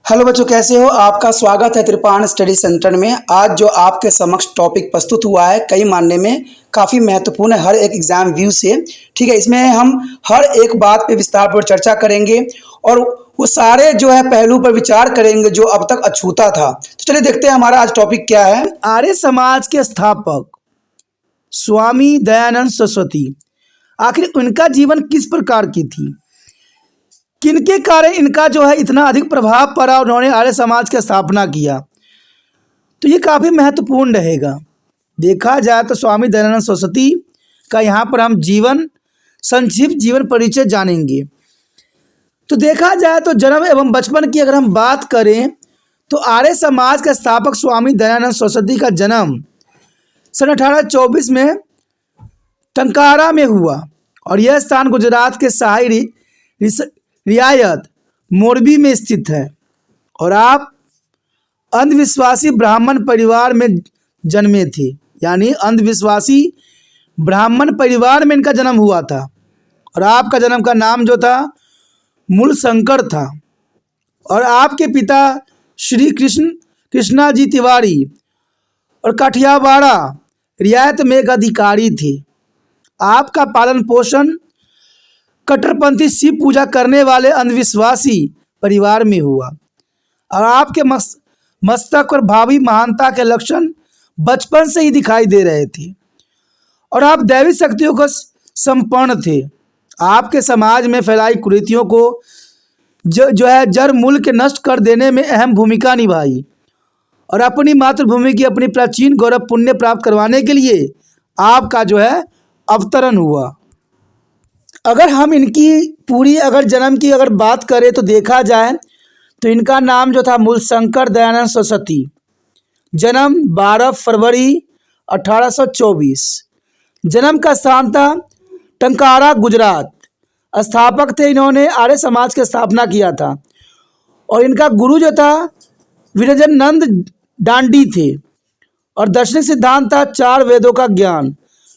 Hello बच्चों, कैसे हो? आपका स्वागत है त्रिपाण स्टडी सेंटर में। आज जो आपके समक्ष टॉपिक प्रस्तुत हुआ है कई मानने में काफ़ी महत्वपूर्ण है हर एक एग्जाम व्यू से। ठीक है, इसमें हम हर एक बात पे विस्तार पर चर्चा करेंगे और वो सारे जो है पहलू पर विचार करेंगे जो अब तक अछूता था। तो चलिए देखते हैं हमारा आज टॉपिक क्या है। आर्य समाज के स्थापक स्वामी दयानंद सरस्वती, आखिर उनका जीवन किस प्रकार की थी, किनके कारण इनका जो है इतना अधिक प्रभाव पड़ा, उन्होंने आर्य समाज की स्थापना किया, तो ये काफ़ी महत्वपूर्ण रहेगा। देखा जाए तो स्वामी दयानंद सरस्वती का यहाँ पर हम संक्षिप्त जीवन परिचय जानेंगे। तो देखा जाए तो जन्म एवं बचपन की अगर हम बात करें तो आर्य समाज के स्थापक स्वामी दयानंद सरस्वती का जन्म सन 1824 में टंकारा में हुआ और यह स्थान गुजरात के शाही रियायत मोरबी में स्थित है। और आप अंधविश्वासी ब्राह्मण परिवार में जन्मे थे, यानी अंधविश्वासी ब्राह्मण परिवार में इनका जन्म हुआ था। और आपका जन्म का नाम जो था मूलशंकर था। और आपके पिता श्री कृष्णा जी तिवारी और काठियावाड़ा रियायत में एक अधिकारी थे। आपका पालन पोषण कट्टरपंथी शिव पूजा करने वाले अंधविश्वासी परिवार में हुआ और आपके मस्तक और भावी महानता के लक्षण बचपन से ही दिखाई दे रहे थे और आप दैवी शक्तियों को संपन्न थे। आपके समाज में फैलाई कुरीतियों को जो है जड़ मूल के नष्ट कर देने में अहम भूमिका निभाई और अपनी मातृभूमि की अपनी प्राचीन गौरव पुण्य प्राप्त करवाने के लिए आपका जो है अवतरण हुआ। अगर हम इनकी पूरी जन्म की बात करें तो देखा जाए तो इनका नाम जो था मूलशंकर दयानंद सरस्वती, जन्म 12 फरवरी 1824, जन्म का स्थान था टंकारा गुजरात। स्थापक थे इन्होंने आर्य समाज की स्थापना किया था और इनका गुरु जो था विरजनंद डांडी थे और दार्शनिक सिद्धांत था 4 वेदों का ज्ञान,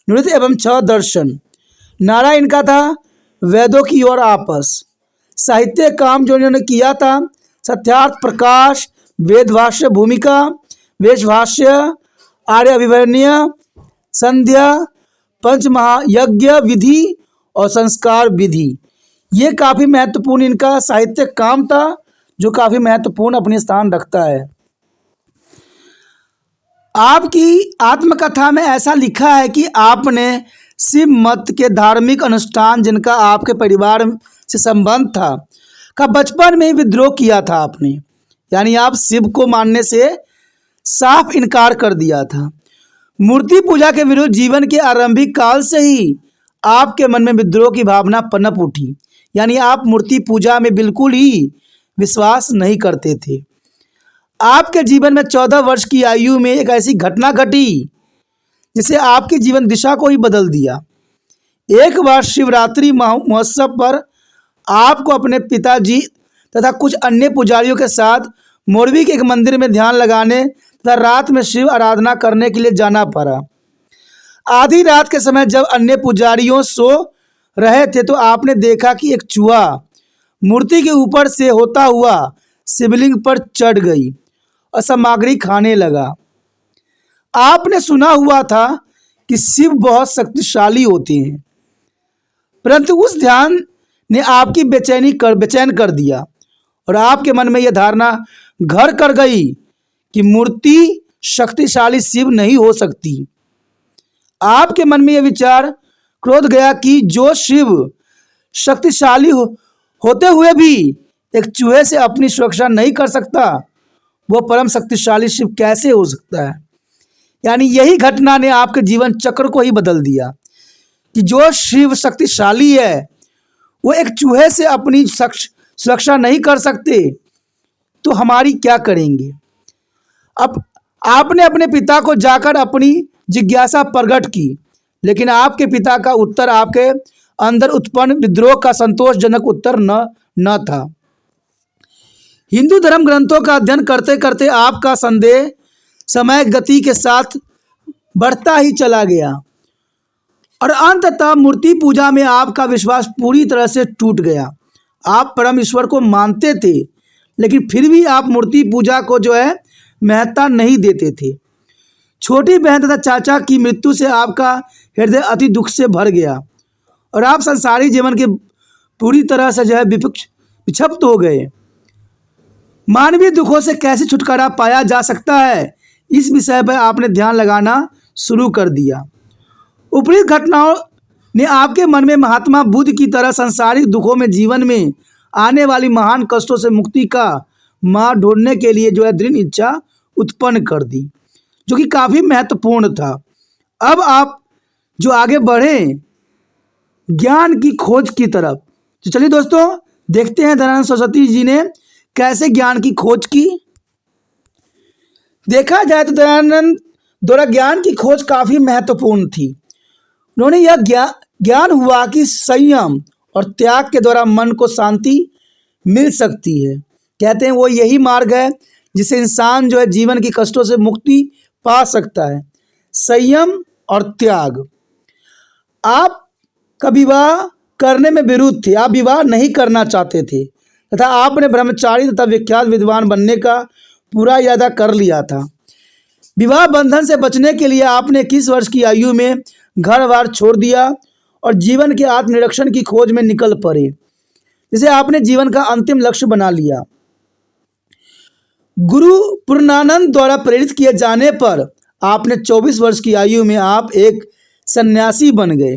नृत्य एवं 6 दर्शन। नारा इनका था वेदों की ओर आपस। साहित्य काम जो इन्होंने किया था सत्यार्थ प्रकाश, वेदभाष्य भूमिका, वेशभाष्य, आर्य अभिवर्ण्य, संध्या, पंचमहायज्ञ विधि और संस्कार विधि, ये काफ़ी महत्वपूर्ण इनका साहित्य काम था जो काफ़ी महत्वपूर्ण अपने स्थान रखता है। आपकी आत्मकथा में ऐसा लिखा है कि आपने शिव मत के धार्मिक अनुष्ठान जिनका आपके परिवार से संबंध था का बचपन में विद्रोह किया था आपने, यानी आप शिव को मानने से साफ इनकार कर दिया था। मूर्ति पूजा के विरुद्ध जीवन के आरंभिक काल से ही आपके मन में विद्रोह की भावना पनप उठी, यानी आप मूर्ति पूजा में बिल्कुल ही विश्वास नहीं करते थे। आपके जीवन में 14 वर्ष की आयु में एक ऐसी घटना घटी जिसे आपकी जीवन दिशा को ही बदल दिया। एक बार शिवरात्रि महोत्सव पर आपको अपने पिताजी तथा कुछ अन्य पुजारियों के साथ मोरबी के एक मंदिर में ध्यान लगाने तथा रात में शिव आराधना करने के लिए जाना पड़ा। आधी रात के समय जब अन्य पुजारियों सो रहे थे तो आपने देखा कि एक चूहा मूर्ति के ऊपर से होता हुआ शिवलिंग पर चढ़ गई और सामग्री खाने लगा। आपने सुना हुआ था कि शिव बहुत शक्तिशाली होते हैं, परंतु उस ध्यान ने आपकी बेचैन कर दिया और आपके मन में यह धारणा घर कर गई कि मूर्ति शक्तिशाली शिव नहीं हो सकती। आपके मन में यह विचार क्रोध गया कि जो शिव शक्तिशाली होते हुए भी एक चूहे से अपनी सुरक्षा नहीं कर सकता, वो परम शक्तिशाली शिव कैसे हो सकता है। यानी यही घटना ने आपके जीवन चक्र को ही बदल दिया कि जो शिव शक्तिशाली है वो एक चूहे से अपनी सुरक्षा नहीं कर सकते, तो हमारी क्या करेंगे। अब आपने अपने पिता को जाकर अपनी जिज्ञासा प्रकट की, लेकिन आपके पिता का उत्तर आपके अंदर उत्पन्न विद्रोह का संतोषजनक उत्तर न था। हिंदू धर्म ग्रंथों का अध्ययन करते करते आपका संदेह समय गति के साथ बढ़ता ही चला गया और अंततः मूर्ति पूजा में आपका विश्वास पूरी तरह से टूट गया। आप परम ईश्वर को मानते थे, लेकिन फिर भी आप मूर्ति पूजा को जो है महत्ता नहीं देते थे। छोटी बहन तथा चाचा की मृत्यु से आपका हृदय अति दुख से भर गया और आप संसारी जीवन के पूरी तरह से जो है विक्षिप्त हो गए। मानवीय दुखों से कैसे छुटकारा पाया जा सकता है, इस विषय पर आपने ध्यान लगाना शुरू कर दिया। उपरोक्त घटनाओं ने आपके मन में महात्मा बुद्ध की तरह सांसारिक दुखों में जीवन में आने वाली महान कष्टों से मुक्ति का मार्ग ढूंढने के लिए जो है दृढ़ इच्छा उत्पन्न कर दी, जो कि काफ़ी महत्वपूर्ण था। अब आप जो आगे बढ़ें ज्ञान की खोज की तरफ, तो चलिए दोस्तों देखते हैं दयानंद सरस्वती जी ने कैसे ज्ञान की खोज की। देखा जाए तो दयानंद द्वारा ज्ञान की खोज काफ़ी महत्वपूर्ण थी। उन्होंने यह ज्ञान हुआ कि संयम और त्याग के द्वारा मन को शांति मिल सकती है। कहते हैं वो यही मार्ग है जिससे इंसान जो है जीवन की कष्टों से मुक्ति पा सकता है, संयम और त्याग। आप का विवाह करने में विरुद्ध थे, आप विवाह नहीं करना चाहते थे तथा आपने ब्रह्मचारी तथा विख्यात विद्वान बनने का पूरा इरादा कर लिया था। विवाह बंधन से बचने के लिए आपने 21 वर्ष की आयु में घर बार छोड़ दिया और जीवन के आत्मनिरीक्षण की खोज में निकल पड़े, जिसे आपने जीवन का अंतिम लक्ष्य बना लिया। गुरु पूर्णानंद द्वारा प्रेरित किए जाने पर आपने 24 वर्ष की आयु में आप एक सन्यासी बन गए।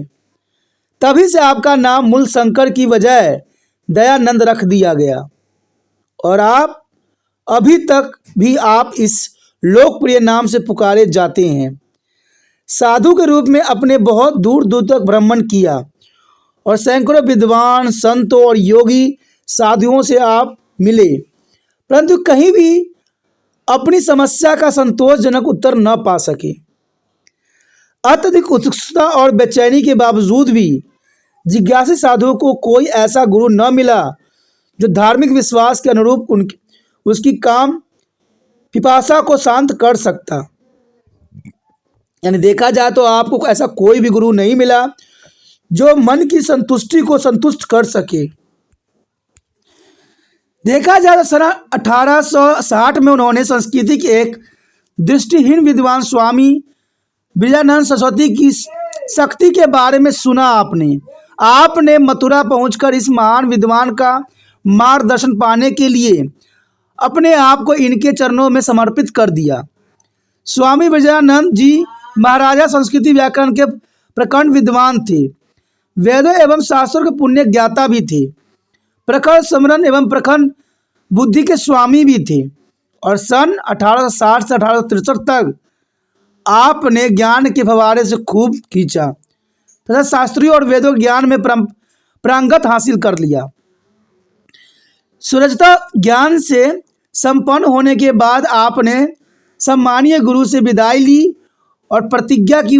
तभी से आपका नाम मूल शंकर की बजाय दयानंद रख दिया गया और आप अभी तक भी आप इस लोकप्रिय नाम से पुकारे जाते हैं। साधु के रूप में अपने बहुत दूर दूर तक भ्रमण किया और सैकड़ों विद्वान संतों और योगी साधुओं से आप मिले, परंतु कहीं भी अपनी समस्या का संतोषजनक उत्तर न पा सके। अत्यधिक उत्सुकता और बेचैनी के बावजूद भी जिज्ञासी साधुओं को कोई ऐसा गुरु न मिला जो धार्मिक विश्वास के अनुरूप उसकी काम पिपासा को शांत कर सकता। यानी देखा जाए तो आपको ऐसा कोई भी गुरु नहीं मिला जो मन की संतुष्टि को संतुष्ट कर सके। देखा जाए तो सन 1860 में उन्होंने संस्कृति के एक दृष्टिहीन विद्वान स्वामी विजयानंद सरस्वती की शक्ति के बारे में सुना। आपने मथुरा पहुंचकर इस महान विद्वान का मार्गदर्शन पाने के लिए अपने आप को इनके चरणों में समर्पित कर दिया। स्वामी विजयानंद जी महाराजा संस्कृति व्याकरण के प्रखंड विद्वान थे, वेदों एवं शास्त्रों के पुण्य ज्ञाता भी थे, प्रखर स्मरण एवं प्रखर बुद्धि के स्वामी भी थे और सन 1860 से 1863 तक आपने ज्ञान के फव्वारे से खूब खींचा तथा शास्त्रीय और वेदों ज्ञान में प्रांगत हासिल कर लिया। सूरजता ज्ञान से संपन्न होने के बाद आपने सम्मानीय गुरु से विदाई ली और प्रतिज्ञा की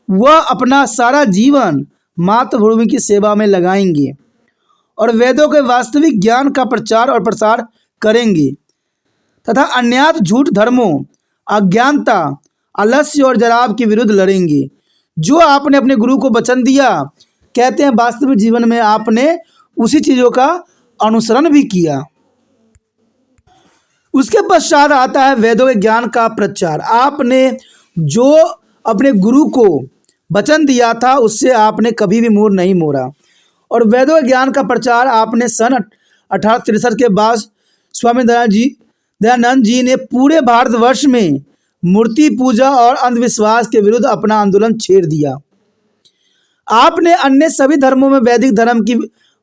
वह अपना सारा जीवन मातृभूमि की सेवा में लगाएंगे और वेदों के वास्तविक ज्ञान का प्रचार और प्रसार करेंगे तथा अन्यात झूठ धर्मों, अज्ञानता, आलस्य और जराब के विरुद्ध लड़ेंगे जो आपने अपने गुरु को वचन दिया। कहते हैं वास्तविक जीवन में आपने उसी चीज़ों का अनुसरण भी किया। उसके पश्चात आता है वेदों के ज्ञान का प्रचार। आपने जो अपने गुरु को वचन दिया था उससे आपने कभी भी मुंह नहीं मोड़ा और वेदों के ज्ञान का प्रचार आपने सन 1863 के बाद स्वामी दयानंद जी ने पूरे भारतवर्ष में मूर्ति पूजा और अंधविश्वास के विरुद्ध अपना आंदोलन छेड़ दिया। आपने अन्य सभी धर्मों में वैदिक धर्म की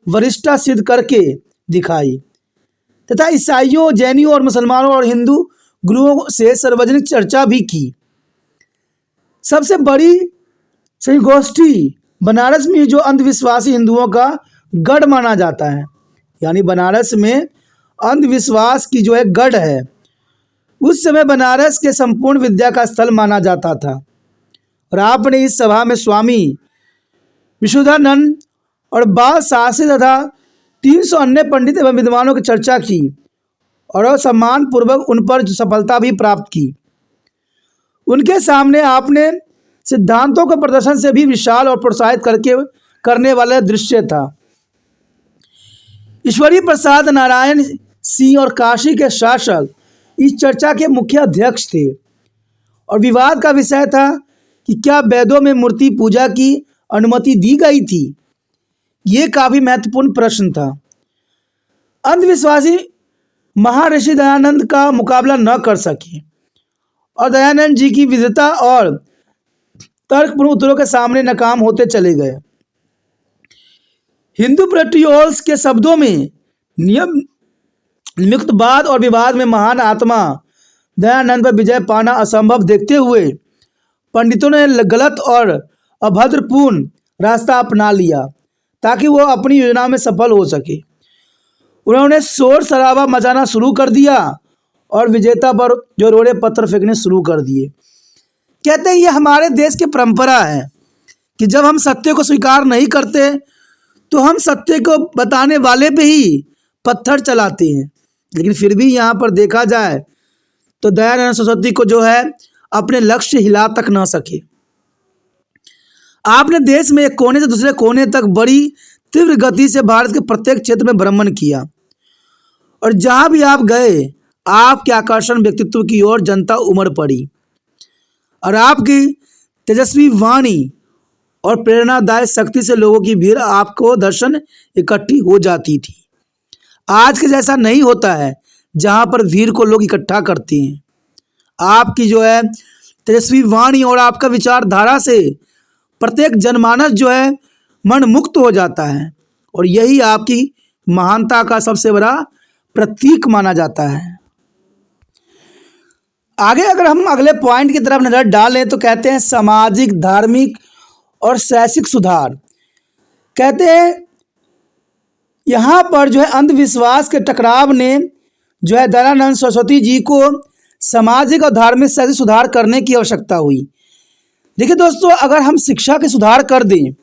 वरिष्ठता सिद्ध करके दिखाई तथा ईसाइयों, जैनियों और मुसलमानों और हिंदू गुरुओं से सार्वजनिक चर्चा भी की। सबसे बड़ी संगोष्ठी बनारस में जो अंधविश्वासी हिंदुओं का गढ़ माना जाता है, यानी बनारस में अंधविश्वास की जो है गढ़ है, उस समय बनारस के संपूर्ण विद्या का स्थल माना जाता था और आपने इस सभा में स्वामी विशुद्धानंद और बाल शास्त्री तथा 300 अन्य पंडित एवं विद्वानों की चर्चा की और सम्मान पूर्वक उन पर सफलता भी प्राप्त की। उनके सामने आपने सिद्धांतों के प्रदर्शन से भी विशाल और प्रोत्साहित करने वाला दृश्य था। ईश्वरी प्रसाद नारायण सिंह और काशी के शासक इस चर्चा के मुख्य अध्यक्ष थे और विवाद का विषय था कि क्या वेदों में मूर्ति पूजा की अनुमति दी गई थी। ये काफी महत्वपूर्ण प्रश्न था। अंधविश्वासी महर्षि दयानंद का मुकाबला न कर सके और दयानंद जी की विद्वता और तर्कपूर्ण उत्तरों के सामने नाकाम होते चले गए। हिंदू प्रोटोकॉल्स के शब्दों में नियम नियुक्तवाद और विवाद में महान आत्मा दयानंद पर विजय पाना असंभव देखते हुए पंडितों ने गलत और अभद्रपूर्ण रास्ता अपना लिया ताकि वो अपनी योजना में सफल हो सके। उन्होंने शोर शराबा मचाना शुरू कर दिया और विजेता पर जो रोड़े पत्थर फेंकने शुरू कर दिए। कहते हैं ये हमारे देश की परंपरा है कि जब हम सत्य को स्वीकार नहीं करते तो हम सत्य को बताने वाले पे ही पत्थर चलाते हैं। लेकिन फिर भी यहाँ पर देखा जाए तो दयानंद सरस्वती को जो है अपने लक्ष्य हिला तक न सके। आपने देश में एक कोने से दूसरे कोने तक बड़ी तीव्र गति से भारत के प्रत्येक क्षेत्र में भ्रमण किया और जहाँ भी आप गए आपके आकर्षण व्यक्तित्व की ओर जनता उमड़ पड़ी और आपकी तेजस्वी वाणी और प्रेरणादायक शक्ति से लोगों की भीड़ आपको दर्शन इकट्ठी हो जाती थी। आज के जैसा नहीं होता है जहाँ पर भीड़ को लोग इकट्ठा करते हैं। आपकी जो है तेजस्वी वाणी और आपका विचारधारा से प्रत्येक जनमानस जो है मन मुक्त हो जाता है और यही आपकी महानता का सबसे बड़ा प्रतीक माना जाता है। आगे अगर हम अगले पॉइंट की तरफ नजर डालें तो कहते हैं सामाजिक, धार्मिक और शैक्षिक सुधार। कहते हैं यहाँ पर जो है अंधविश्वास के टकराव ने जो है दयानंद सरस्वती जी को सामाजिक और धार्मिक शैक्षिक सुधार करने की आवश्यकता हुई। देखिए दोस्तों, अगर हम शिक्षा के सुधार कर दें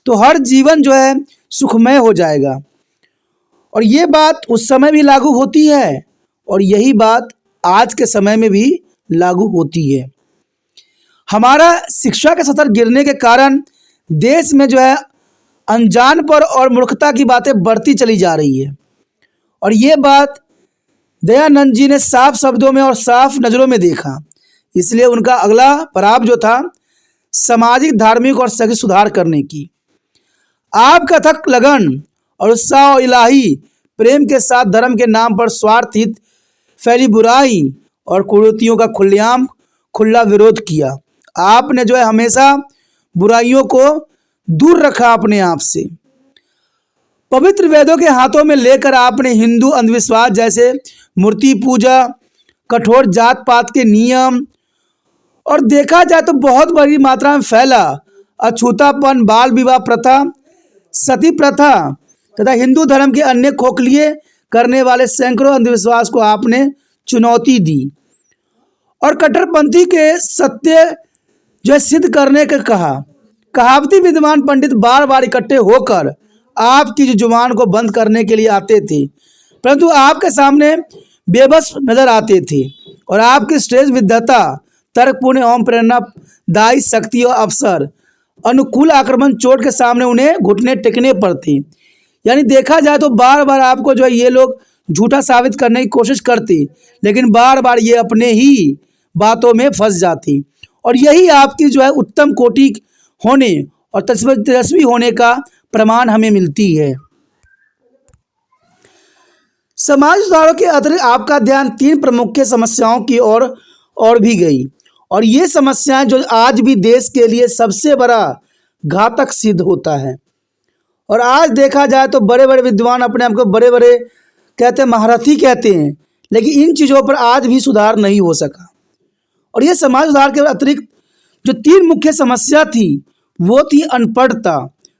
तो हर जीवन जो है सुखमय हो जाएगा और ये बात उस समय भी लागू होती है और यही बात आज के समय में भी लागू होती है। हमारा शिक्षा का स्तर गिरने के कारण देश में जो है अनजानपन और मूर्खता की बातें बढ़ती चली जा रही है और ये बात दयानंद जी ने साफ शब्दों में और साफ नज़रों में देखा। इसलिए उनका अगला पड़ाव जो था सामाजिक, धार्मिक और शैक्षिक सुधार करने की। आपका अथक लगन और उत्साह और इलाही प्रेम के साथ धर्म के नाम पर स्वार्थित फैली बुराई और कुरीतियों का खुला विरोध किया। आपने जो है हमेशा बुराइयों को दूर रखा अपने आप से। पवित्र वेदों के हाथों में लेकर आपने हिंदू अंधविश्वास जैसे मूर्ति पूजा, कठोर जात पात के नियम और देखा जाए तो बहुत बड़ी मात्रा में फैला अछूतापन, बाल विवाह प्रथा, सती प्रथा तथा हिंदू धर्म के अन्य खोखलिए करने वाले सैकड़ों अंधविश्वास को आपने चुनौती दी और कट्टरपंथी के सत्य जो है सिद्ध करने का कहा। कहावती विद्वान पंडित बार बार इकट्ठे होकर आपकी जो जुबान को बंद करने के लिए आते थे, परंतु आपके सामने बेबस नजर आते थे और आपकी श्रेष्ठ विद्वता, तर्कपूर्ण एवं प्रेरणादायी शक्ति और अवसर अनुकूल आक्रमण चोट के सामने उन्हें घुटने टेकने पड़ते। यानी देखा जाए तो बार बार आपको जो है ये लोग झूठा साबित करने की कोशिश करते, लेकिन बार बार ये अपने ही बातों में फंस जाती और यही आपकी जो है उत्तम कोटि होने और तेजस्वी होने का प्रमाण हमें मिलती है। समाज सुधारों के अतिरिक्त आपका ध्यान 3 प्रमुख समस्याओं की ओर भी गई और ये समस्याएं जो आज भी देश के लिए सबसे बड़ा घातक सिद्ध होता है। और आज देखा जाए तो बड़े बड़े विद्वान अपने आप को बड़े बड़े कहते हैं, महारथी कहते हैं, लेकिन इन चीज़ों पर आज भी सुधार नहीं हो सका। और ये समाज सुधार के अतिरिक्त जो 3 मुख्य समस्या थी वो थी अनपढ़ता,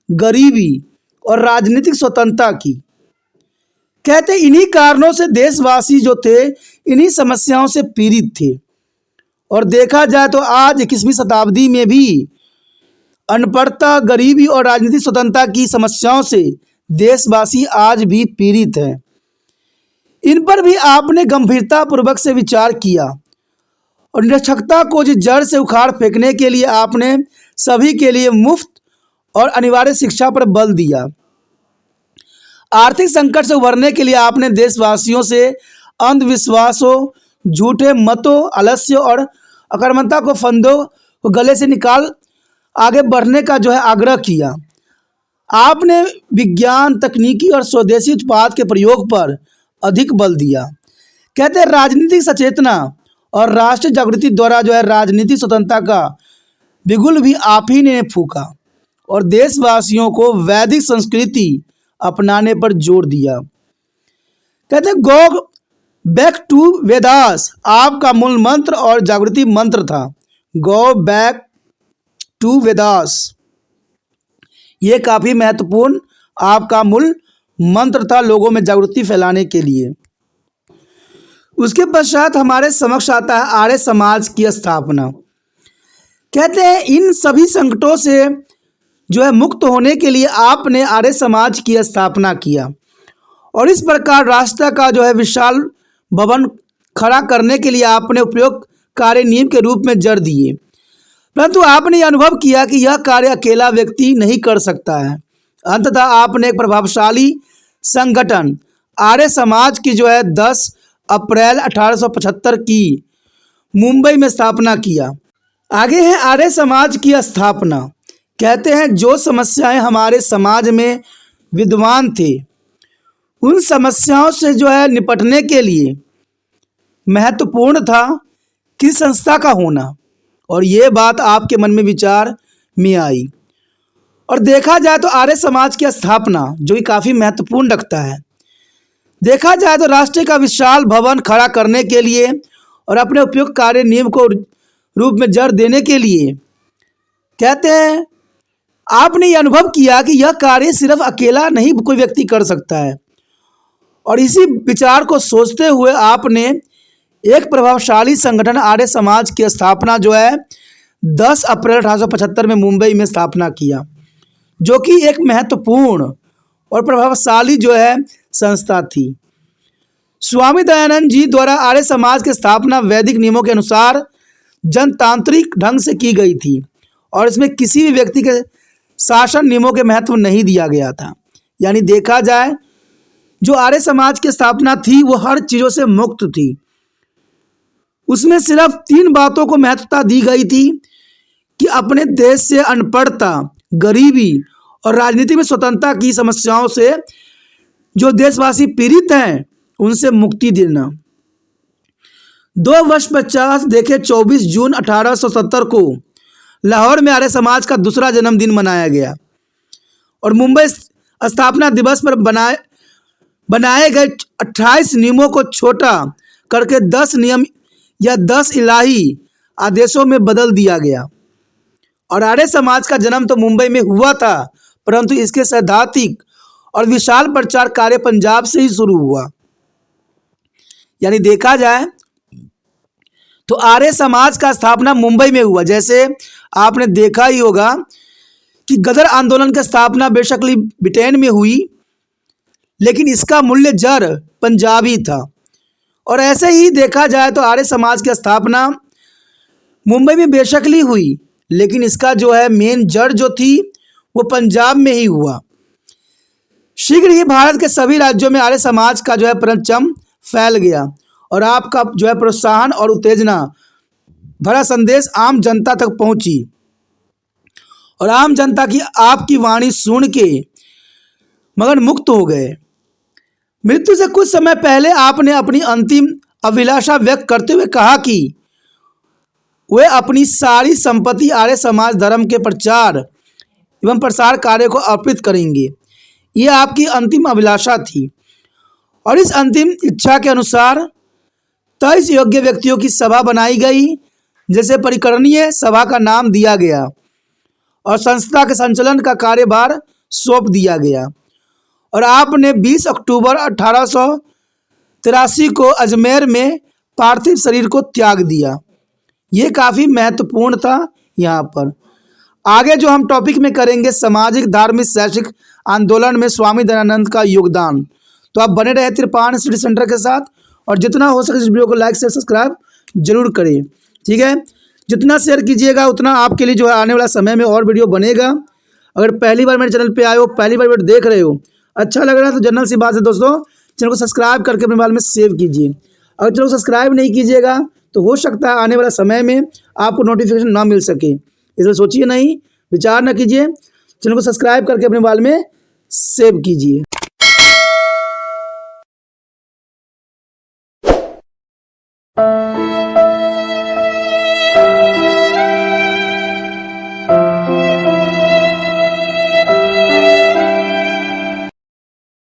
गरीबी और राजनीतिक स्वतंत्रता की। कहते इन्हीं कारणों से देशवासी जो थे इन्हीं समस्याओं से पीड़ित थे और देखा जाए तो आज 21वीं शताब्दी में भी अनपढ़ता, गरीबी और राजनीतिक स्वतंत्रता की समस्याओं से देशवासी आज भी पीड़ित हैं। इन पर भी आपने गंभीरतापूर्वक से विचार किया और निरक्षरता को जड़ से उखाड़ फेंकने के लिए आपने सभी के लिए मुफ्त और अनिवार्य शिक्षा पर बल दिया। आर्थिक संकट से उभरने के लिए आपने देशवासियों से अंधविश्वासों, झूठे मतों, आलस्य और अकर्मकता को फंदों को गले से निकाल आगे बढ़ने का आग्रह किया। आपने विज्ञान, तकनीकी और स्वदेशी उत्पाद के प्रयोग पर अधिक बल दिया। कहते हैं राजनीतिक सचेतना और राष्ट्रीय जागृति द्वारा राजनीतिक स्वतंत्रता का बिगुल भी आप ही ने फूका और देशवासियों को वैदिक संस्कृति अपनाने पर जोर दिया। कहते हैं गो बैक टू वेदास आपका मूल मंत्र और जागृति मंत्र था। गो बैक टू वेदास ये काफ़ी महत्वपूर्ण आपका मूल मंत्र था लोगों में जागृति फैलाने के लिए। उसके पश्चात हमारे समक्ष आता है आर्य समाज की स्थापना। कहते हैं इन सभी संकटों से मुक्त होने के लिए आपने आर्य समाज की स्थापना किया और इस प्रकार राष्ट्र का विशाल भवन खड़ा करने के लिए आपने उपयोग कार्य नियम के रूप में जड़ दिए। परंतु आपने यह अनुभव किया कि यह कार्य अकेला व्यक्ति नहीं कर सकता है। अंततः आपने एक प्रभावशाली संगठन आर्य समाज की 10 अप्रैल 1875 की मुंबई में स्थापना किया। आगे है आर्य समाज की स्थापना। कहते हैं जो समस्याएं हमारे समाज में विद्यमान थे उन समस्याओं से निपटने के लिए महत्वपूर्ण था किस संस्था का होना, और ये बात आपके मन में विचार में आई। और देखा जाए तो आर्य समाज की स्थापना जो कि काफ़ी महत्वपूर्ण रखता है। देखा जाए तो राष्ट्र का विशाल भवन खड़ा करने के लिए और अपने उपयुक्त कार्य नियम को रूप में जड़ देने के लिए कहते हैं आपने ये अनुभव किया कि यह कार्य सिर्फ अकेला नहीं कोई व्यक्ति कर सकता है, और इसी विचार को सोचते हुए आपने एक प्रभावशाली संगठन आर्य समाज की स्थापना 10 अप्रैल 1875 में मुंबई में स्थापना किया, जो कि एक महत्वपूर्ण और प्रभावशाली संस्था थी। स्वामी दयानंद जी द्वारा आर्य समाज की स्थापना वैदिक नियमों के अनुसार जनतांत्रिक ढंग से की गई थी और इसमें किसी भी व्यक्ति के शासन नियमों के महत्व नहीं दिया गया था। यानी देखा जाए जो आर्य समाज की स्थापना थी वो हर चीज़ों से मुक्त थी। उसमें सिर्फ 3 बातों को महत्वता दी गई थी कि अपने देश से अनपढ़ता, गरीबी और राजनीति में स्वतंत्रता की समस्याओं से जो देशवासी पीड़ित हैं उनसे मुक्ति देना। 2 वर्ष पश्चात देखे 24 जून 1870 को लाहौर में आर्य समाज का दूसरा जन्मदिन मनाया गया और मुंबई स्थापना दिवस पर बनाए गए 28 नियमों को छोटा करके 10 नियम या 10 इलाही आदेशों में बदल दिया गया। और आर्य समाज का जन्म तो मुंबई में हुआ था, परंतु इसके सैद्धांतिक और विशाल प्रचार कार्य पंजाब से ही शुरू हुआ। यानी देखा जाए तो आर्य समाज का स्थापना मुंबई में हुआ। जैसे आपने देखा ही होगा कि गदर आंदोलन की स्थापना बेशकली ब्रिटेन में हुई, लेकिन इसका मूल्य जड़ पंजाबी था। और ऐसे ही देखा जाए तो आर्य समाज की स्थापना मुंबई में बेशकली हुई, लेकिन इसका मेन जड़ थी वो पंजाब में ही हुआ। शीघ्र ही भारत के सभी राज्यों में आर्य समाज का परचम फैल गया और आपका प्रोत्साहन और उत्तेजना भरा संदेश आम जनता तक पहुंची और आम जनता की आपकी वाणी सुन के मगन मुक्त हो गए। मृत्यु से कुछ समय पहले आपने अपनी अंतिम अभिलाषा व्यक्त करते हुए कहा कि वे अपनी सारी संपत्ति आर्य समाज धर्म के प्रचार एवं प्रसार कार्य को अर्पित करेंगे। यह आपकी अंतिम अभिलाषा थी और इस अंतिम इच्छा के अनुसार 23 योग्य व्यक्तियों की सभा बनाई गई, जैसे परिकरणीय सभा का नाम दिया गया और संस्था के संचालन का कार्यभार सौंप दिया गया। और आपने 20 अक्टूबर 1883 को अजमेर में पार्थिव शरीर को त्याग दिया। ये काफ़ी महत्वपूर्ण था। यहाँ पर आगे जो हम टॉपिक में करेंगे सामाजिक, धार्मिक, शैक्षिक आंदोलन में स्वामी दयानंद का योगदान। तो आप बने रहे त्रिपाण स्टडी सेंटर के साथ और जितना हो सके इस वीडियो को लाइक शेयर सब्सक्राइब जरूर करें। ठीक है, जितना शेयर कीजिएगा उतना आपके लिए आने वाला समय में और वीडियो बनेगा। अगर पहली बार मेरे चैनल पे आए हो, पहली बार वीडियो देख रहे हो, अच्छा लग रहा है तो जनरल सी बात है दोस्तों, चैनल को सब्सक्राइब करके अपने मोबाइल में सेव कीजिए। अगर चैनल को सब्सक्राइब नहीं कीजिएगा तो हो सकता है आने वाला समय में आपको नोटिफिकेशन ना मिल सके, इसलिए सोचिए नहीं, विचार न कीजिए, चैनल को सब्सक्राइब करके अपने मोबाइल में सेव कीजिए।